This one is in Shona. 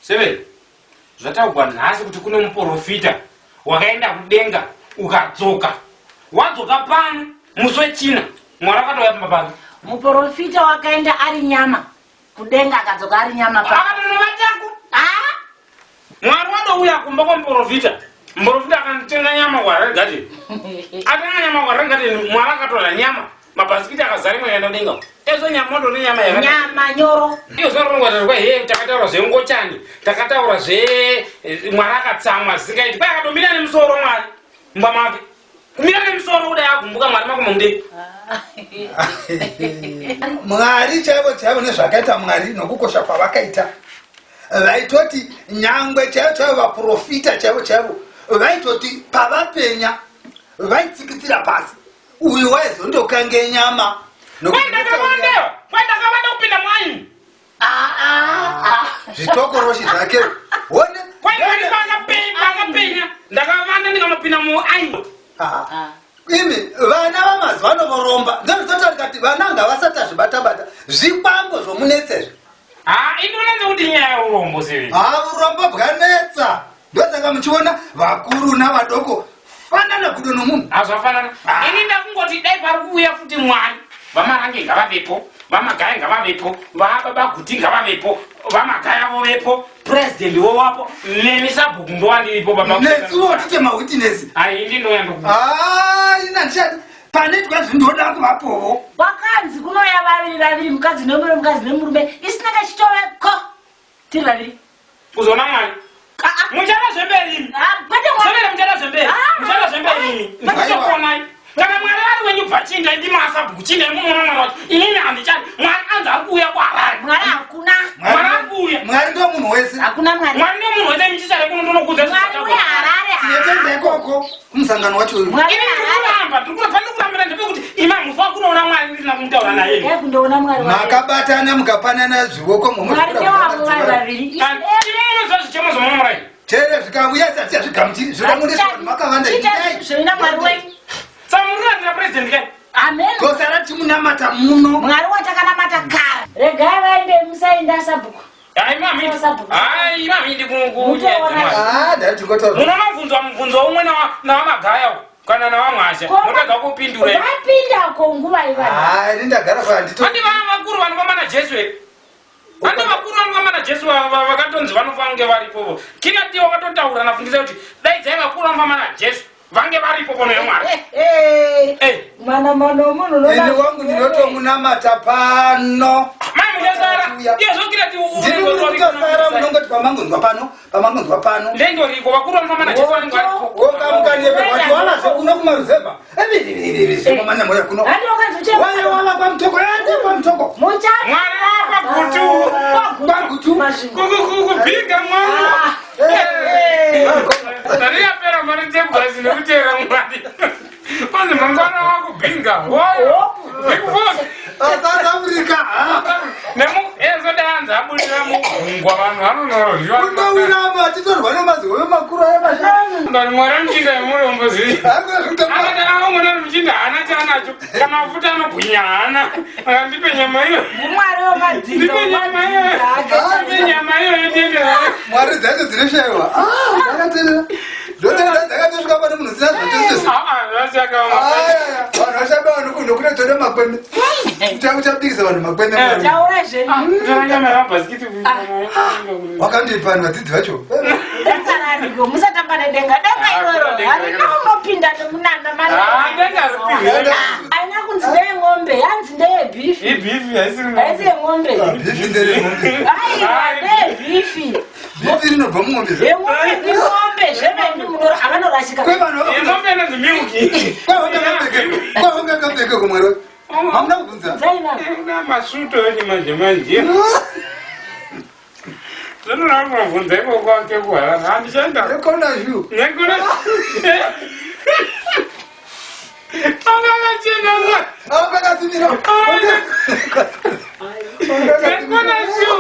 Seven. Zvataugwa nhasi kuti kune muprofita wakaenda kudenga ukadzoka. Wadzoka pano musi wechina mwari akatouya pambapake. Muprofita wakaenda ari nyama kudenga akadzoka ari nyama pa. Akatonovatako. Mwari wadouya kumba kwamuprofita. Muprofita akanitenga nyama kwaRengarden. Atenga nyama kwaRengarden, mwari akatora nyama. Mabhasikiti akazarima yaenda denga. Ezo nyama ndo nyama yakati. Nyama nyoro. Iyo zvarongo kwa he takataura zvengochani. Takataura mwari akatsamwa zikaiti. Kwai akatomira nemusoro mwari. Mbamake. Kumira nemusoro kudai agumbuka mwari mako mumudei. Mwari chaivo nezvakaita mwari nokukosha kwavakaita. Vaitoti nyangwe chaivo vaprofita chaivo vaitoti pavapenya vaitsikitsira pasi uyu waizondokange nyama ndakavanda kupinda mwaini zvitokoroshi zvake one akapenya ndakavanda ndikanopinda muaini. imi vana vamazuva ano voromba ndozvitota tikati vana ngavasati azvibatabata zvikwango zvomunetsezvo. Inonanza kuti nyaya yeurombo sevi. Urombo bwanetsa. Ndosaka muchiona vakuru navadoko fanana kudo nomunhu. Azvafanana. Ini ndakungoti dai pari kuuya futi mwari. Vamarange ngavavepo, vamagaya ngavavepo, vababa Guti ngavavepo, vamagaya vovepo, president wowapo, nemisabhuku ndowandiripo baba. Nesuwo tite mawitness. Ini ndoya ndoku. Ina ndishati. Panetwa zvindoda kuvapowo. Vakanzi kunouya vaviri mukadzi nemurume isina kachitoveko tiri vaviri. Uzona mwari. Muchada zvemberi. Severe muchada zvemberi. Muchada zvemberi. Ndikutokonai. Kana mwari ari wenyu bvachinda ndi masabhuku chine munoona mwari wacho. Inini handichadi. Mwari anza kuuya kwaHarare. Mwari hakuna. Mwari akuya. Mwari ndo munhu wese. Hakuna mwari. Mwari ndo munhu wese michisare kuno ndinokudza. Mwari weHarare. Tinotenda ikoko kumusangano wacho uyu. Mwari weHarare. Ndikurambira ndebe kuti ima mufa kunoona mwari ndina kumutaura naye. Kundoona mwari wacho. Makabatana mukapanana zvivoko Mwari ndo mwari vaviri. Zvichemo zvomurai. Chere zvikauya sati azvigamuchiri zvikamundiswa makavanda ndai. Zvina mwari wenyu. Samurira ndina president kai. Amen. Kosara timunamata muno. Mwari watakanamata kare. Regai vaende musaenda sabhuku. Imami ndikukuuya. Ndatikotoro. Munonovunzwa mubvunzo umwe navamagaya kana navamwasha. Mutadza kupindura. Vapinda konguva ivana. Ndagara kwa ndito. Handi vakuru vanofamba naJesu here. Handi vakuru vanofamba naJesu vakatonzi vanofange varipo. Kinati wakatotaura nafundisa kuti dai dzai vakuru vanofamba naJesu vange varipo pono yeMwari. Mwana munhu lo. Ende wangu ndinotomunamata pano. Mai muchasara. Iyo zokirati ndinotomusara munongoti pamangonzwa pano. Ndendoriko vakuru vanofamba naJesu vanenge varipo. Wokamukanyebe wachiwana zvekuno kumaruzeva. Zvomanya moyo kuno. Handi wakanzochema. Waye wava pamutoko yande pamutoko. Mucha. Mwari wapagutu. Pagutu. Kubinga mwari. Tari yapera mari dzebhazi nekutera mwari. Kwanzi mangwana wakubinga. South Africa. Ezodanza abudira mugungwa vanhu vanonorodiwa. Kunowirama titorwa nemaziwo makuru ayamashana. Ndani mwari amuchinda yemurombozi. Akatara vamwe muchinda hana chaanacho. Kana mafuta anogwinya hana. Ndipe nyama iyo. Mwari wamadzidzo. Ndipe nyama iyo. Ndipe nyama iyo yetendera. Mwari dzacho dzinoshayiwa. Dzakatenera. Dzakatosvika pane munhu zina zvinotosesa. Zvasaka vanhu vashamba vanhu nokunotora makwene. Uchabudikisa vanhu makwene. Taura zvenyu. nyama yamabhasikiti. Wakandipa vadzidzi vacho. Ndakanadiko musatamba nedenga. Denga iroro. Harina unopinda nemunana mani. Denga ripinda. Haina kunzi ndeyeng'ombe. Yanzi ndeyebhifi. Ibhifi haisiri haisi yeng'ombe. Bhifi ndereng'ombe. Aiwa ndeyebhifi. Bhifi rinobva mung'ombe. Yeng'ombe ing'ombe zvemene munoro avanorashika. Ng'ombe inonzi milki. Kwavangakambeke kumwero. Hamuna kubvunza. Una masuto echimanje manje. Zvinoda kubvunza iko kwake kuHarare. Handichaenda. Rekona zhu. Nekona. Angakachena. Akakasimira. Nekona zhu.